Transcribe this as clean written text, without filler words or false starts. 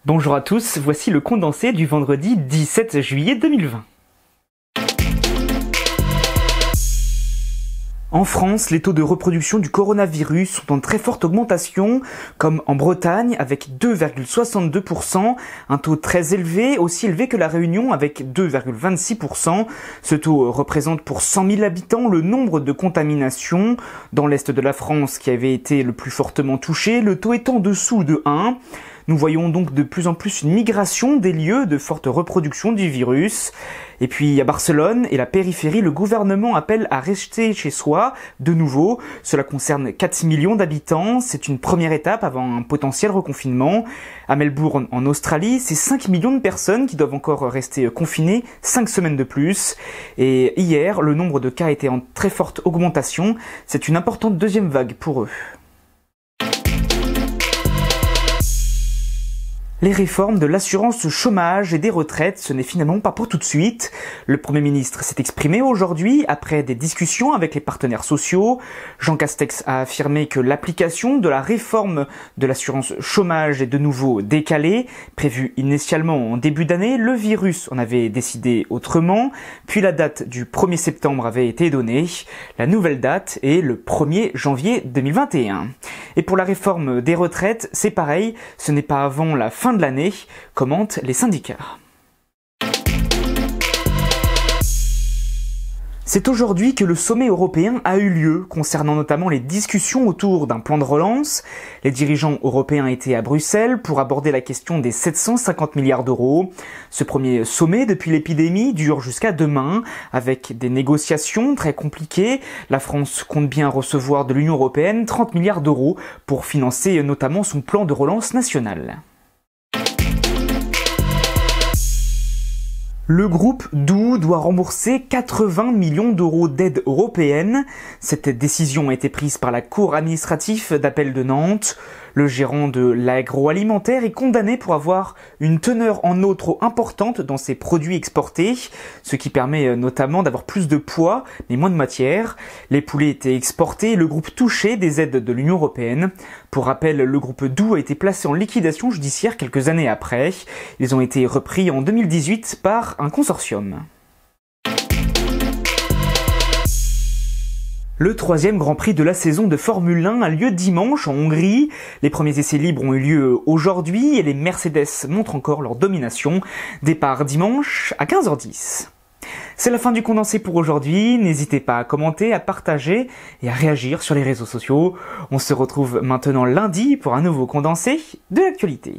Bonjour à tous, voici le condensé du vendredi 17 juillet 2020. En France, les taux de reproduction du coronavirus sont en très forte augmentation, comme en Bretagne avec 2,62%, un taux très élevé, aussi élevé que la Réunion avec 2,26%. Ce taux représente pour 100 000 habitants le nombre de contaminations. Dans l'est de la France, qui avait été le plus fortement touché, le taux est en dessous de 1. Nous voyons donc de plus en plus une migration des lieux de forte reproduction du virus. Et puis à Barcelone et la périphérie, le gouvernement appelle à rester chez soi de nouveau. Cela concerne 4 millions d'habitants. C'est une première étape avant un potentiel reconfinement. À Melbourne, en Australie, c'est 5 millions de personnes qui doivent encore rester confinées 5 semaines de plus. Et hier, le nombre de cas était en très forte augmentation. C'est une importante deuxième vague pour eux. Les réformes de l'assurance chômage et des retraites, ce n'est finalement pas pour tout de suite. Le Premier ministre s'est exprimé aujourd'hui après des discussions avec les partenaires sociaux. Jean Castex a affirmé que l'application de la réforme de l'assurance chômage est de nouveau décalée. Prévue initialement en début d'année, le virus en avait décidé autrement. Puis la date du 1er septembre avait été donnée. La nouvelle date est le 1er janvier 2021. Et pour la réforme des retraites, c'est pareil, ce n'est pas avant la fin de l'année, commentent les syndicats. C'est aujourd'hui que le sommet européen a eu lieu, concernant notamment les discussions autour d'un plan de relance. Les dirigeants européens étaient à Bruxelles pour aborder la question des 750 milliards d'euros. Ce premier sommet depuis l'épidémie dure jusqu'à demain, avec des négociations très compliquées. La France compte bien recevoir de l'Union européenne 30 milliards d'euros pour financer notamment son plan de relance national. Le groupe Doux doit rembourser 80 millions d'euros d'aide européenne. Cette décision a été prise par la Cour administrative d'appel de Nantes. Le gérant de l'agroalimentaire est condamné pour avoir une teneur en eau trop importante dans ses produits exportés, ce qui permet notamment d'avoir plus de poids mais moins de matière. Les poulets étaient exportés et le groupe touchait des aides de l'Union européenne. Pour rappel, le groupe Doux a été placé en liquidation judiciaire quelques années après. Ils ont été repris en 2018 par un consortium. Le troisième Grand Prix de la saison de Formule 1 a lieu dimanche en Hongrie. Les premiers essais libres ont eu lieu aujourd'hui et les Mercedes montrent encore leur domination. Départ dimanche à 15h10. C'est la fin du condensé pour aujourd'hui. N'hésitez pas à commenter, à partager et à réagir sur les réseaux sociaux. On se retrouve maintenant lundi pour un nouveau condensé de l'actualité.